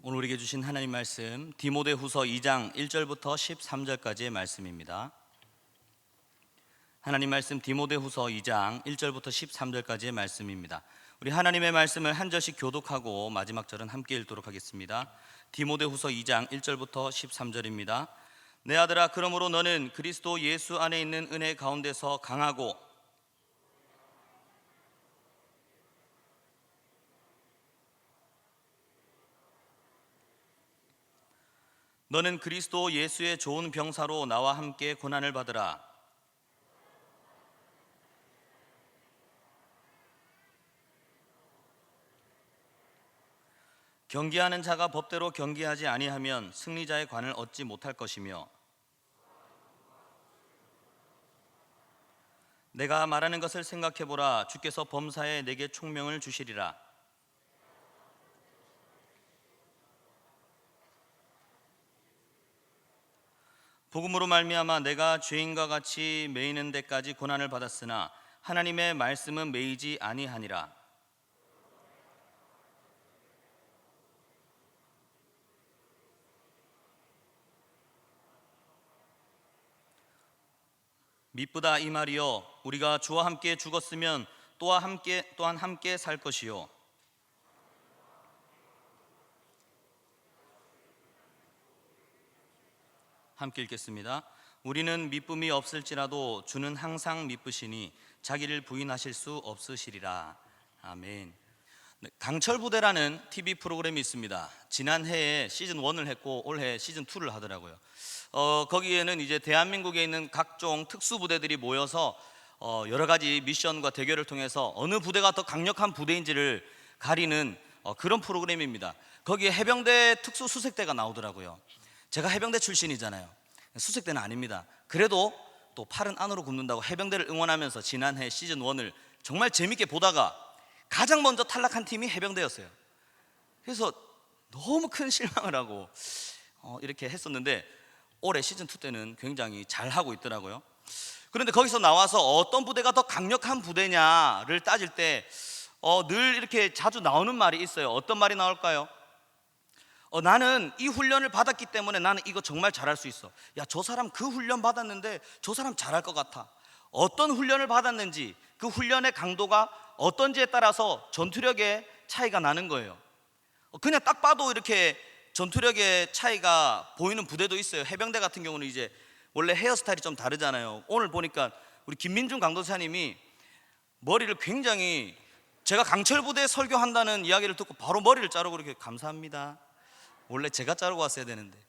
오늘 우리에게 주신 하나님 말씀 디모데후서 2장 1절부터 13절까지의 말씀입니다. 하나님 말씀 디모데후서 2장 1절부터 13절까지의 말씀입니다. 우리 하나님의 말씀을 한 절씩 교독하고 마지막 절은 함께 읽도록 하겠습니다. 디모데후서 2장 1절부터 13절입니다. 내 아들아, 그러므로 너는 그리스도 예수 안에 있는 은혜 가운데서 강하고 너는 그리스도 예수의 좋은 병사로 나와 함께 고난을 받으라. 경계하는 자가 법대로 경계하지 아니하면 승리자의 관을 얻지 못할 것이며, 내가 말하는 것을 생각해보라. 주께서 범사에 내게 총명을 주시리라. 복음으로 말미암아 내가 죄인과 같이 매이는 데까지 고난을 받았으나 하나님의 말씀은 매이지 아니하니라. 미쁘다 이 말이요, 우리가 주와 함께 죽었으면 또한 함께 살 것이요, 함께 읽겠습니다. 우리는 미쁨이 없을지라도 주는 항상 미쁘시니 자기를 부인하실 수 없으시리라. 아멘. 강철 부대라는 TV 프로그램이 있습니다. 지난해에 시즌 1을 했고 올해 시즌 2를 하더라고요. 거기에는 이제 대한민국에 있는 각종 특수부대들이 모여서 여러 가지 미션과 대결을 통해서 어느 부대가 더 강력한 부대인지를 가리는 그런 프로그램입니다. 거기에 해병대 특수수색대가 나오더라고요. 제가 해병대 출신이잖아요. 수색대는 아닙니다. 그래도 또 팔은 안으로 굽는다고 해병대를 응원하면서 지난해 시즌 1을 정말 재밌게 보다가 가장 먼저 탈락한 팀이 해병대였어요. 그래서 너무 큰 실망을 하고 이렇게 했었는데 올해 시즌 2 때는 굉장히 잘하고 있더라고요. 그런데 거기서 나와서 어떤 부대가 더 강력한 부대냐를 따질 때 늘 이렇게 자주 나오는 말이 있어요. 어떤 말이 나올까요? 나는 이 훈련을 받았기 때문에 나는 이거 정말 잘할 수 있어. 야, 저 사람 그 훈련 받았는데 저 사람 잘할 것 같아. 어떤 훈련을 받았는지, 그 훈련의 강도가 어떤지에 따라서 전투력의 차이가 나는 거예요. 그냥 딱 봐도 이렇게 전투력의 차이가 보이는 부대도 있어요. 해병대 같은 경우는 이제 원래 헤어스타일이 좀 다르잖아요. 오늘 보니까 우리 김민중 강도사님이 머리를 굉장히, 제가 강철부대 설교한다는 이야기를 듣고 바로 머리를 자르고 이렇게 감사합니다. 원래 제가 자르고 왔어야 되는데.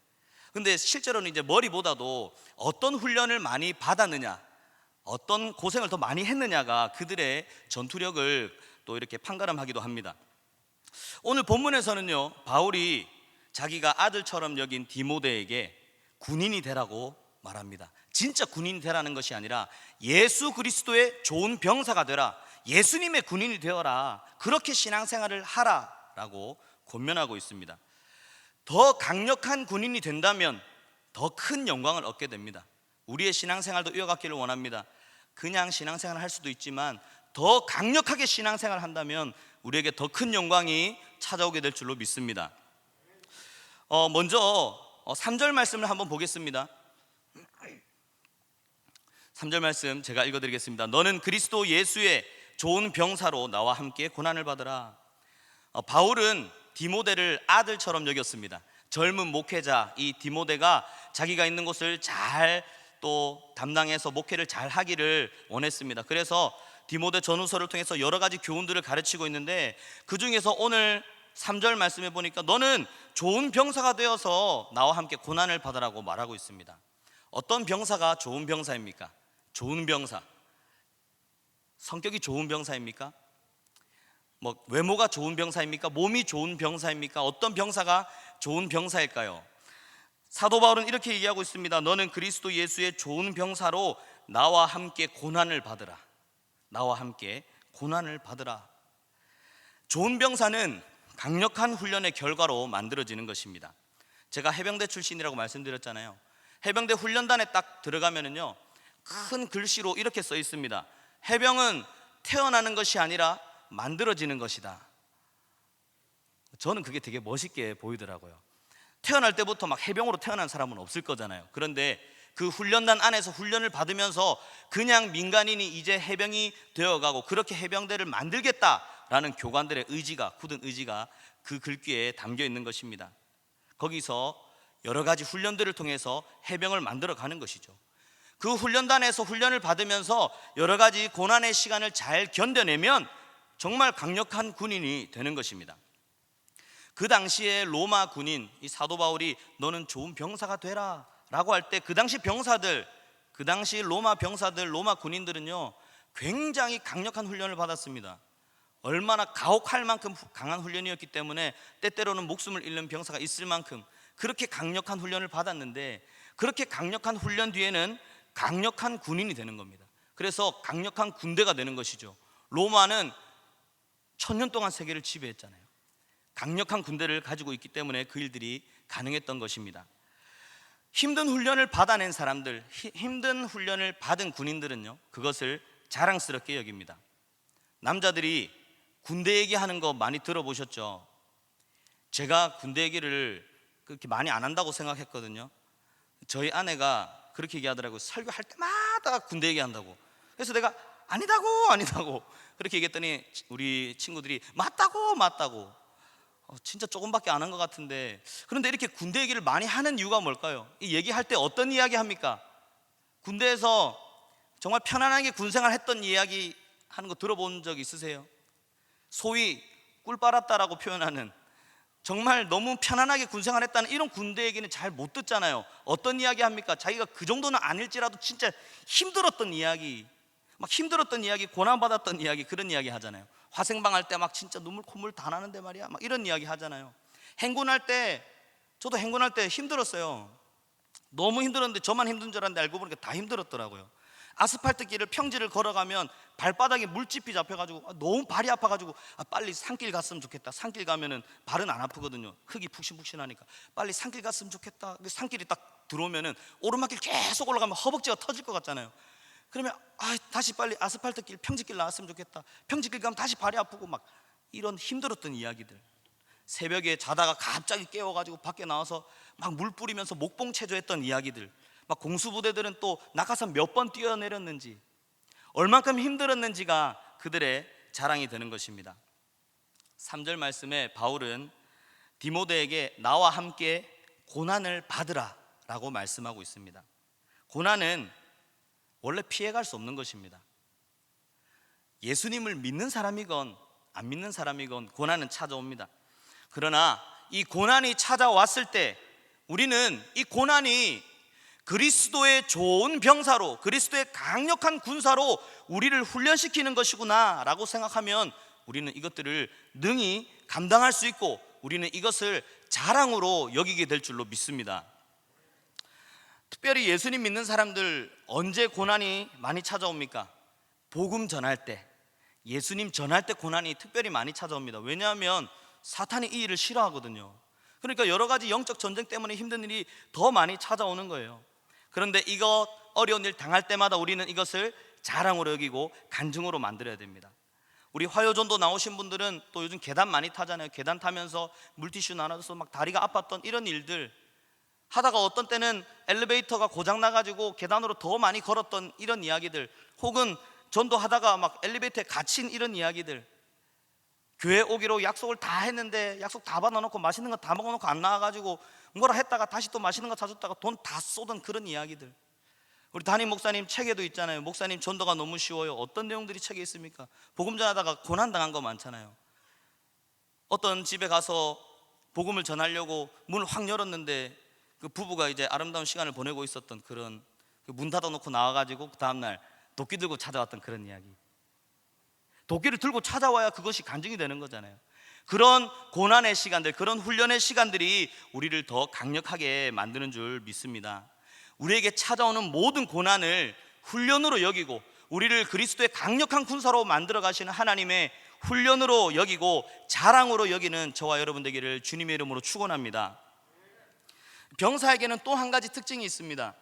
근데 실제로는 이제 머리보다도 어떤 훈련을 많이 받았느냐, 어떤 고생을 더 많이 했느냐가 그들의 전투력을 또 이렇게 판가름하기도 합니다. 오늘 본문에서는요, 바울이 자기가 아들처럼 여긴 디모데에게 군인이 되라고 말합니다. 진짜 군인이 되라는 것이 아니라 예수 그리스도의 좋은 병사가 되라, 예수님의 군인이 되어라, 그렇게 신앙생활을 하라라고 권면하고 있습니다. 더 강력한 군인이 된다면 더 큰 영광을 얻게 됩니다. 우리의 신앙생활도 이어갔기를 원합니다. 그냥 신앙생활을 할 수도 있지만 더 강력하게 신앙생활을 한다면 우리에게 더 큰 영광이 찾아오게 될 줄로 믿습니다. 먼저 3절 말씀을 한번 보겠습니다. 3절 말씀 제가 읽어드리겠습니다. 너는 그리스도 예수의 좋은 병사로 나와 함께 고난을 받으라. 바울은 디모데를 아들처럼 여겼습니다. 젊은 목회자 이 디모데가 자기가 있는 곳을 잘 또 담당해서 목회를 잘 하기를 원했습니다. 그래서 디모데 전후서를 통해서 여러 가지 교훈들을 가르치고 있는데, 그 중에서 오늘 3절 말씀해 보니까 너는 좋은 병사가 되어서 나와 함께 고난을 받으라고 말하고 있습니다. 어떤 병사가 좋은 병사입니까? 좋은 병사, 성격이 좋은 병사입니까? 외모가 좋은 병사입니까? 몸이 좋은 병사입니까? 어떤 병사가 좋은 병사일까요? 사도 바울은 이렇게 얘기하고 있습니다. 너는 그리스도 예수의 좋은 병사로 나와 함께 고난을 받으라. 나와 함께 고난을 받으라. 좋은 병사는 강력한 훈련의 결과로 만들어지는 것입니다. 제가 해병대 출신이라고 말씀드렸잖아요. 해병대 훈련단에 딱 들어가면은요, 큰 글씨로 이렇게 써 있습니다. 해병은 태어나는 것이 아니라 만들어지는 것이다. 저는 그게 되게 멋있게 보이더라고요. 태어날 때부터 막 해병으로 태어난 사람은 없을 거잖아요. 그런데 그 훈련단 안에서 훈련을 받으면서 그냥 민간인이 이제 해병이 되어가고 그렇게 해병대를 만들겠다라는 교관들의 의지가, 굳은 의지가 그 글귀에 담겨 있는 것입니다. 거기서 여러 가지 훈련들을 통해서 해병을 만들어 가는 것이죠. 그 훈련단에서 훈련을 받으면서 여러 가지 고난의 시간을 잘 견뎌내면 정말 강력한 군인이 되는 것입니다. 그 당시에 로마 군인, 이 사도 바울이 너는 좋은 병사가 되라 라고 할 때 그 당시 병사들, 그 당시 로마 병사들, 로마 군인들은요 굉장히 강력한 훈련을 받았습니다. 얼마나 가혹할 만큼 강한 훈련이었기 때문에 때때로는 목숨을 잃는 병사가 있을 만큼 그렇게 강력한 훈련을 받았는데, 그렇게 강력한 훈련 뒤에는 강력한 군인이 되는 겁니다. 그래서 강력한 군대가 되는 것이죠. 로마는 1000년 동안 세계를 지배했잖아요. 강력한 군대를 가지고 있기 때문에 그 일들이 가능했던 것입니다. 힘든 훈련을 받아낸 사람들, 힘든 훈련을 받은 군인들은요 그것을 자랑스럽게 여깁니다. 남자들이 군대 얘기하는 거 많이 들어보셨죠? 제가 군대 얘기를 그렇게 많이 안 한다고 생각했거든요. 저희 아내가 그렇게 얘기하더라고요. 설교할 때마다 군대 얘기한다고. 그래서 내가 아니다고 그렇게 얘기했더니 우리 친구들이 맞다고 진짜 조금밖에 안 한 것 같은데, 그런데 이렇게 군대 얘기를 많이 하는 이유가 뭘까요? 이 얘기할 때 어떤 이야기 합니까? 군대에서 정말 편안하게 군생활 했던 이야기 하는 거 들어본 적 있으세요? 소위 꿀 빨았다라고 표현하는, 정말 너무 편안하게 군생활 했다는 이런 군대 얘기는 잘 못 듣잖아요. 어떤 이야기 합니까? 자기가 그 정도는 아닐지라도 진짜 힘들었던 이야기, 막 힘들었던 이야기, 고난받았던 이야기, 그런 이야기 하잖아요. 화생방 할 때 막 진짜 눈물 콧물 다 나는데 말이야, 막 이런 이야기 하잖아요. 행군할 때, 저도 행군할 때 힘들었어요. 너무 힘들었는데 저만 힘든 줄 알았는데 알고 보니까 다 힘들었더라고요. 아스팔트 길을, 평지를 걸어가면 발바닥에 물집이 잡혀가지고 너무 발이 아파가지고 빨리 산길 갔으면 좋겠다. 산길 가면은 발은 안 아프거든요. 흙이 푹신푹신하니까 빨리 산길 갔으면 좋겠다. 산길이 딱 들어오면은 오르막길 계속 올라가면 허벅지가 터질 것 같잖아요. 그러면 다시 빨리 아스팔트 길, 평지길 나왔으면 좋겠다. 평지길 가면 다시 발이 아프고, 막 이런 힘들었던 이야기들. 새벽에 자다가 갑자기 깨워가지고 밖에 나와서 막 물 뿌리면서 목봉 체조했던 이야기들. 막 공수부대들은 또 낙하산 몇 번 뛰어내렸는지, 얼만큼 힘들었는지가 그들의 자랑이 되는 것입니다. 3절 말씀에 바울은 디모데에게 나와 함께 고난을 받으라 라고 말씀하고 있습니다. 고난은 원래 피해갈 수 없는 것입니다. 예수님을 믿는 사람이건 안 믿는 사람이건 고난은 찾아옵니다. 그러나 이 고난이 찾아왔을 때 우리는 이 고난이 그리스도의 좋은 병사로, 그리스도의 강력한 군사로 우리를 훈련시키는 것이구나 라고 생각하면 우리는 이것들을 능히 감당할 수 있고 우리는 이것을 자랑으로 여기게 될 줄로 믿습니다. 특별히 예수님 믿는 사람들 언제 고난이 많이 찾아옵니까? 복음 전할 때, 예수님 전할 때 고난이 특별히 많이 찾아옵니다. 왜냐하면 사탄이 이 일을 싫어하거든요. 그러니까 여러 가지 영적 전쟁 때문에 힘든 일이 더 많이 찾아오는 거예요. 그런데 이거 어려운 일 당할 때마다 우리는 이것을 자랑으로 여기고 간증으로 만들어야 됩니다. 우리 화요전도 나오신 분들은 또 요즘 계단 많이 타잖아요. 계단 타면서 물티슈 나눠서 막 다리가 아팠던 이런 일들 하다가 어떤 때는 엘리베이터가 고장 나가지고 계단으로 더 많이 걸었던 이런 이야기들, 혹은 전도하다가 막 엘리베이터에 갇힌 이런 이야기들, 교회 오기로 약속을 다 했는데 약속 다 받아놓고 맛있는 거 다 먹어놓고 안 나와가지고 뭐라 했다가 다시 또 맛있는 거 사줬다가 돈 다 쏟은 그런 이야기들. 우리 담임 목사님 책에도 있잖아요. 목사님 전도가 너무 쉬워요. 어떤 내용들이 책에 있습니까? 복음 전하다가 고난당한 거 많잖아요. 어떤 집에 가서 복음을 전하려고 문을 확 열었는데 그 부부가 이제 아름다운 시간을 보내고 있었던 그런, 문 닫아놓고 나와가지고 그 다음날 도끼 들고 찾아왔던 그런 이야기. 도끼를 들고 찾아와야 그것이 간증이 되는 거잖아요. 그런 고난의 시간들, 그런 훈련의 시간들이 우리를 더 강력하게 만드는 줄 믿습니다. 우리에게 찾아오는 모든 고난을 훈련으로 여기고 우리를 그리스도의 강력한 군사로 만들어 가시는 하나님의 훈련으로 여기고 자랑으로 여기는 저와 여러분 되기를 주님의 이름으로 축원합니다. 병사에게는 또 한 가지 특징이 있습니다.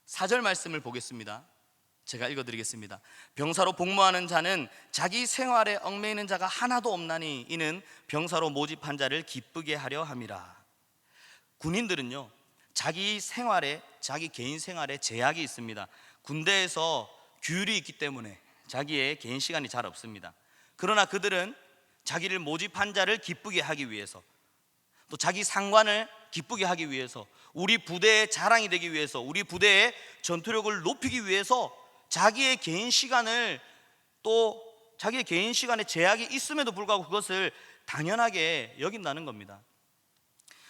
4절 말씀을 보겠습니다. 제가 읽어드리겠습니다. 병사로 복무하는 자는 자기 생활에 얽매이는 자가 하나도 없나니 이는 병사로 모집한 자를 기쁘게 하려 함이라. 군인들은요, 자기 생활에, 자기 개인 생활에 제약이 있습니다. 군대에서 규율이 있기 때문에 자기의 개인 시간이 잘 없습니다. 그러나 그들은 자기를 모집한 자를 기쁘게 하기 위해서, 또 자기 상관을 기쁘게 하기 위해서, 우리 부대의 자랑이 되기 위해서, 우리 부대의 전투력을 높이기 위해서 자기의 개인 시간을, 또 자기의 개인 시간에 제약이 있음에도 불구하고 그것을 당연하게 여긴다는 겁니다.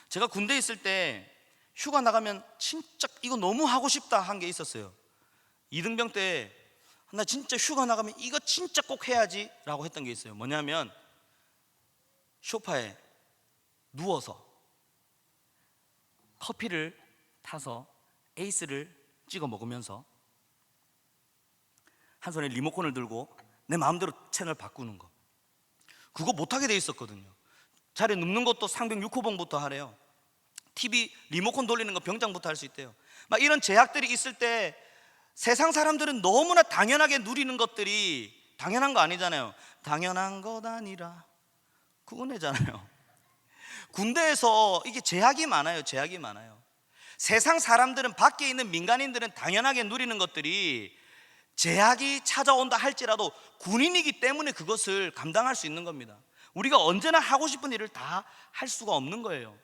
제가 군대에 있을 때 휴가 나가면 진짜 이거 너무 하고 싶다 한 게 있었어요. 이등병 때 나 진짜 휴가 나가면 이거 진짜 꼭 해야지 라고 했던 게 있어요. 뭐냐면 소파에 누워서 커피를 타서 에이스를 찍어 먹으면서 한 손에 리모컨을 들고 내 마음대로 채널 바꾸는 거, 그거 못하게 돼 있었거든요. 자리에 눕는 것도 상병 6호봉부터 하래요. TV 리모컨 돌리는 거 병장부터 할 수 있대요. 막 이런 제약들이 있을 때 세상 사람들은 너무나 당연하게 누리는 것들이 당연한 거 아니잖아요. 당연한 것 아니라 그거네잖아요. 군대에서 이게 제약이 많아요. 제약이 많아요. 세상 사람들은, 밖에 있는 민간인들은 당연하게 누리는 것들이 제약이 찾아온다 할지라도 군인이기 때문에 그것을 감당할 수 있는 겁니다. 우리가 언제나 하고 싶은 일을 다 할 수가 없는 거예요.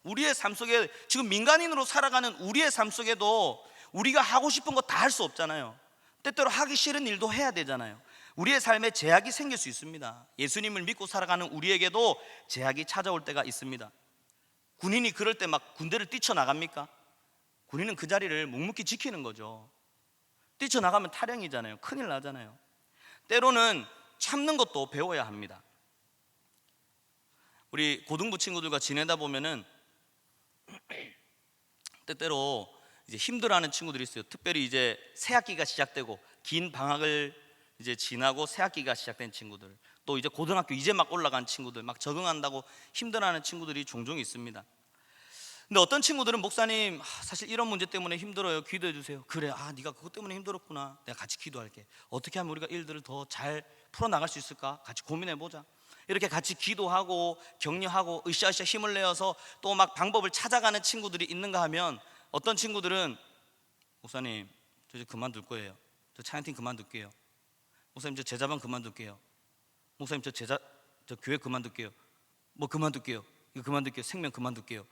우리의 삶 속에, 지금 민간인으로 살아가는 우리의 삶 속에도 우리가 하고 싶은 거 다 할 수 없잖아요. 때때로 하기 싫은 일도 해야 되잖아요. 우리의 삶에 제약이 생길 수 있습니다. 예수님을 믿고 살아가는 우리에게도 제약이 찾아올 때가 있습니다. 군인이 그럴 때 막 군대를 뛰쳐나갑니까? 군인은 그 자리를 묵묵히 지키는 거죠. 뛰쳐나가면 탈영이잖아요. 큰일 나잖아요. 때로는 참는 것도 배워야 합니다. 우리 고등부 친구들과 지내다 보면은 때때로 이제 힘들어하는 친구들이 있어요. 특별히 이제 새학기가 시작되고 긴 방학을 이제 지나고 새학기가 시작된 친구들, 또 이제 고등학교 이제 막 올라간 친구들, 막 적응한다고 힘들어하는 친구들이 종종 있습니다. 근데 어떤 친구들은 목사님, 사실 이런 문제 때문에 힘들어요. 기도해 주세요. 그래, 네가 그것 때문에 힘들었구나. 내가 같이 기도할게. 어떻게 하면 우리가 일들을 더 잘 풀어나갈 수 있을까? 같이 고민해 보자. 이렇게 같이 기도하고 격려하고 으쌰으쌰 힘을 내어서 또 막 방법을 찾아가는 친구들이 있는가 하면, 어떤 친구들은 목사님, 저 이제 그만둘 거예요. 저 찬양팀 그만둘게요. 목사님, 저 제자반 그만둘게요. 목사님, 저 교회 그만둘게요. 뭐 그만둘게요. 이거 그만둘게요. 생명 그만둘게요.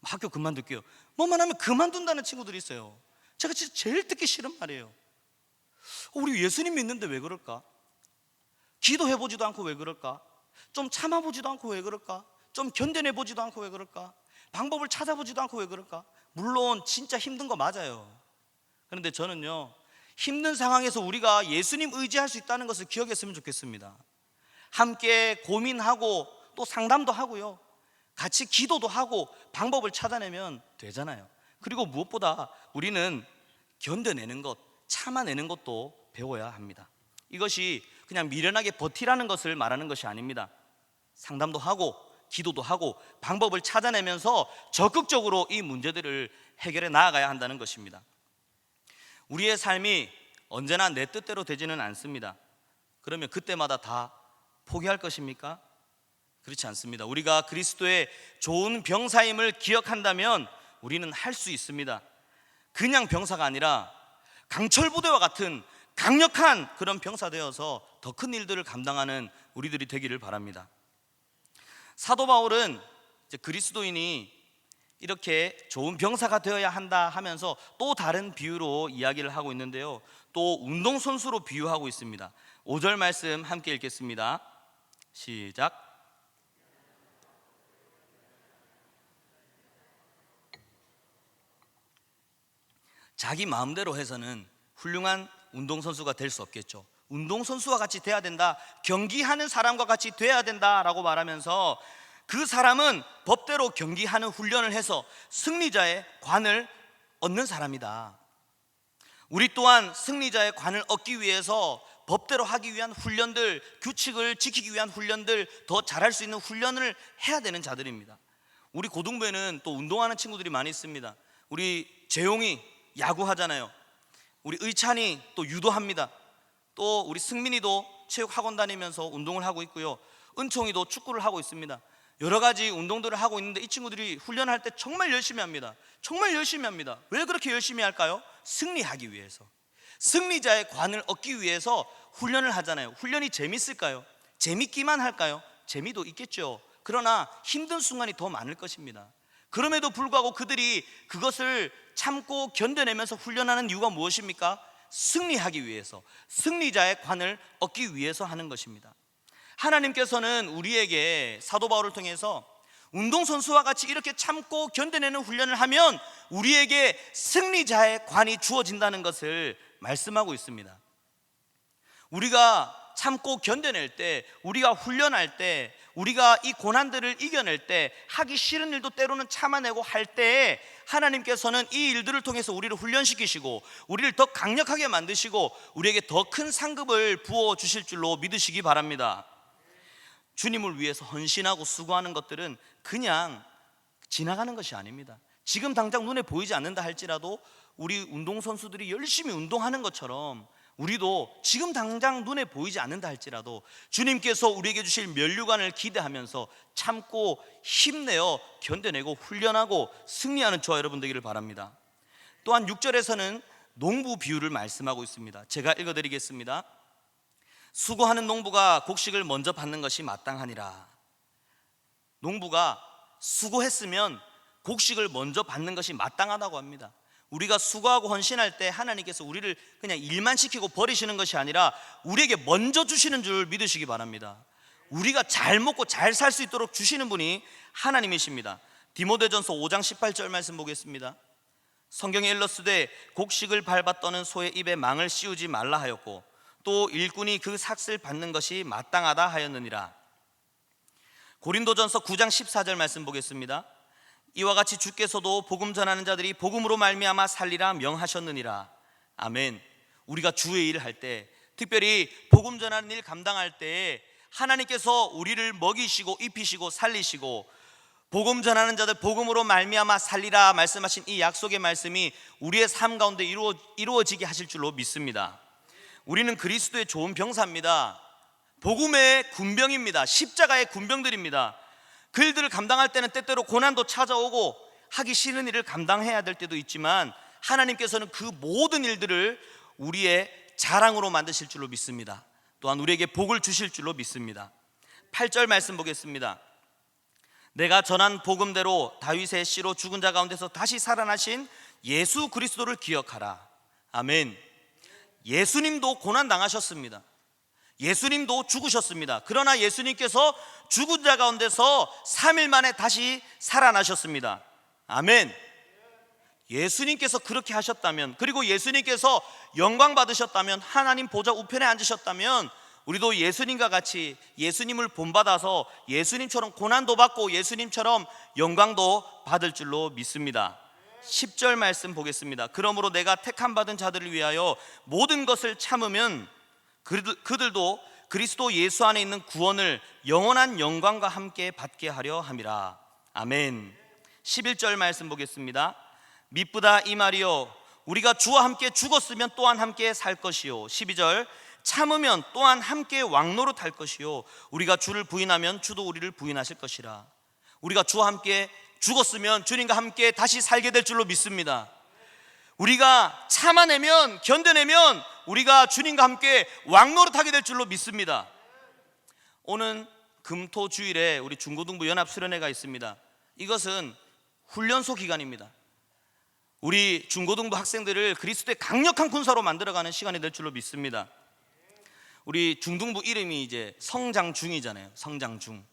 학교 그만둘게요. 뭐만 하면 그만둔다는 친구들이 있어요. 제가 진짜 제일 듣기 싫은 말이에요. 우리 예수님 믿는데 왜 그럴까? 기도해보지도 않고 왜 그럴까? 좀 참아보지도 않고 왜 그럴까? 좀 견뎌내보지도 않고 왜 그럴까? 방법을 찾아보지도 않고 왜 그럴까? 물론 진짜 힘든 거 맞아요. 그런데 저는요, 힘든 상황에서 우리가 예수님 의지할 수 있다는 것을 기억했으면 좋겠습니다. 함께 고민하고 또 상담도 하고요, 같이 기도도 하고 방법을 찾아내면 되잖아요. 그리고 무엇보다 우리는 견뎌내는 것, 참아내는 것도 배워야 합니다. 이것이 그냥 미련하게 버티라는 것을 말하는 것이 아닙니다. 상담도 하고 기도도 하고 방법을 찾아내면서 적극적으로 이 문제들을 해결해 나아가야 한다는 것입니다. 우리의 삶이 언제나 내 뜻대로 되지는 않습니다. 그러면 그때마다 다 포기할 것입니까? 그렇지 않습니다. 우리가 그리스도의 좋은 병사임을 기억한다면 우리는 할 수 있습니다. 그냥 병사가 아니라 강철부대와 같은 강력한 그런 병사 되어서 더 큰 일들을 감당하는 우리들이 되기를 바랍니다. 사도 바울은 이제 그리스도인이 이렇게 좋은 병사가 되어야 한다 하면서 또 다른 비유로 이야기를 하고 있는데요, 또 운동선수로 비유하고 있습니다. 5절 말씀 함께 읽겠습니다. 시작. 자기 마음대로 해서는 훌륭한 운동선수가 될 수 없겠죠. 운동선수와 같이 돼야 된다, 경기하는 사람과 같이 돼야 된다라고 말하면서 그 사람은 법대로 경기하는 훈련을 해서 승리자의 관을 얻는 사람이다. 우리 또한 승리자의 관을 얻기 위해서 법대로 하기 위한 훈련들, 규칙을 지키기 위한 훈련들, 더 잘할 수 있는 훈련을 해야 되는 자들입니다. 우리 고등부에는 또 운동하는 친구들이 많이 있습니다. 우리 재용이 야구하잖아요. 우리 의찬이 또 유도합니다. 또 우리 승민이도 체육학원 다니면서 운동을 하고 있고요. 은총이도 축구를 하고 있습니다. 여러 가지 운동들을 하고 있는데 이 친구들이 훈련할 때 정말 열심히 합니다. 정말 열심히 합니다. 왜 그렇게 열심히 할까요? 승리하기 위해서, 승리자의 관을 얻기 위해서 훈련을 하잖아요. 훈련이 재밌을까요? 재밌기만 할까요? 재미도 있겠죠. 그러나 힘든 순간이 더 많을 것입니다. 그럼에도 불구하고 그들이 그것을 참고 견뎌내면서 훈련하는 이유가 무엇입니까? 승리하기 위해서, 승리자의 관을 얻기 위해서 하는 것입니다. 하나님께서는 우리에게 사도 바울을 통해서 운동선수와 같이 이렇게 참고 견뎌내는 훈련을 하면 우리에게 승리자의 관이 주어진다는 것을 말씀하고 있습니다. 우리가 참고 견뎌낼 때, 우리가 훈련할 때, 우리가 이 고난들을 이겨낼 때, 하기 싫은 일도 때로는 참아내고 할 때 하나님께서는 이 일들을 통해서 우리를 훈련시키시고 우리를 더 강력하게 만드시고 우리에게 더 큰 상급을 부어주실 줄로 믿으시기 바랍니다. 주님을 위해서 헌신하고 수고하는 것들은 그냥 지나가는 것이 아닙니다. 지금 당장 눈에 보이지 않는다 할지라도 우리 운동선수들이 열심히 운동하는 것처럼 우리도 지금 당장 눈에 보이지 않는다 할지라도 주님께서 우리에게 주실 면류관을 기대하면서 참고 힘내어 견뎌내고 훈련하고 승리하는 저와 여러분 되기를 바랍니다. 또한 6절에서는 농부 비유를 말씀하고 있습니다. 제가 읽어드리겠습니다. 수고하는 농부가 곡식을 먼저 받는 것이 마땅하니라. 농부가 수고했으면 곡식을 먼저 받는 것이 마땅하다고 합니다. 우리가 수고하고 헌신할 때 하나님께서 우리를 그냥 일만 시키고 버리시는 것이 아니라 우리에게 먼저 주시는 줄 믿으시기 바랍니다. 우리가 잘 먹고 잘 살 수 있도록 주시는 분이 하나님이십니다. 디모데전서 5장 18절 말씀 보겠습니다. 성경에 일렀으되 곡식을 밟아 떠는 소의 입에 망을 씌우지 말라 하였고 또 일꾼이 그 삭슬 받는 것이 마땅하다 하였느니라. 고린도전서 9장 14절 말씀 보겠습니다. 이와 같이 주께서도 복음 전하는 자들이 복음으로 말미암아 살리라 명하셨느니라. 아멘. 우리가 주의 일을 할 때, 특별히 복음 전하는 일 감당할 때 하나님께서 우리를 먹이시고 입히시고 살리시고 복음 전하는 자들 복음으로 말미암아 살리라 말씀하신 이 약속의 말씀이 우리의 삶 가운데 이루어지게 하실 줄로 믿습니다. 우리는 그리스도의 좋은 병사입니다. 복음의 군병입니다. 십자가의 군병들입니다. 그 일들을 감당할 때는 때때로 고난도 찾아오고 하기 싫은 일을 감당해야 될 때도 있지만 하나님께서는 그 모든 일들을 우리의 자랑으로 만드실 줄로 믿습니다. 또한 우리에게 복을 주실 줄로 믿습니다. 8절 말씀 보겠습니다. 내가 전한 복음대로 다윗의 씨로 죽은 자 가운데서 다시 살아나신 예수 그리스도를 기억하라. 아멘. 예수님도 고난 당하셨습니다. 예수님도 죽으셨습니다. 그러나 예수님께서 죽은 자 가운데서 3일 만에 다시 살아나셨습니다. 아멘. 예수님께서 그렇게 하셨다면, 그리고 예수님께서 영광 받으셨다면, 하나님 보좌 우편에 앉으셨다면 우리도 예수님과 같이 예수님을 본받아서 예수님처럼 고난도 받고 예수님처럼 영광도 받을 줄로 믿습니다. 10절 말씀 보겠습니다. 그러므로 내가 택함 받은 자들을 위하여 모든 것을 참으면 그들도 그리스도 예수 안에 있는 구원을 영원한 영광과 함께 받게 하려 함이라. 아멘. 11절 말씀 보겠습니다. 미쁘다 이 말이요 우리가 주와 함께 죽었으면 또한 함께 살 것이요. 12절 참으면 또한 함께 왕노릇 할 것이요 우리가 주를 부인하면 주도 우리를 부인하실 것이라. 우리가 주와 함께 죽었으면 주님과 함께 다시 살게 될 줄로 믿습니다. 우리가 참아내면, 견뎌내면 우리가 주님과 함께 왕노릇하게 될 줄로 믿습니다. 오는 금토주일에 우리 중고등부 연합수련회가 있습니다. 이것은 훈련소 기간입니다. 우리 중고등부 학생들을 그리스도의 강력한 군사로 만들어가는 시간이 될 줄로 믿습니다. 우리 중등부 이름이 이제 성장중이잖아요. 성장중.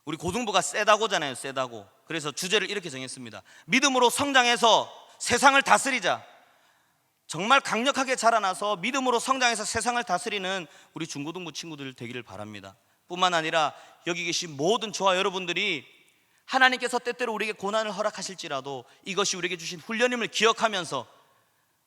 우리 고등부가 세다고잖아요. 세다고. 그래서 주제를 이렇게 정했습니다. 믿음으로 성장해서 세상을 다스리자. 정말 강력하게 자라나서 믿음으로 성장해서 세상을 다스리는 우리 중고등부 친구들 되기를 바랍니다. 뿐만 아니라 여기 계신 모든 저와 여러분들이 하나님께서 때때로 우리에게 고난을 허락하실지라도 이것이 우리에게 주신 훈련임을 기억하면서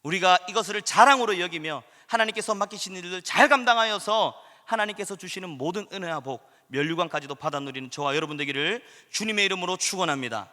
우리가 이것을 자랑으로 여기며 하나님께서 맡기신 일을 잘 감당하여서 하나님께서 주시는 모든 은혜와 복, 면류관까지도 받아 누리는 저와 여러분 되기를 주님의 이름으로 축원합니다.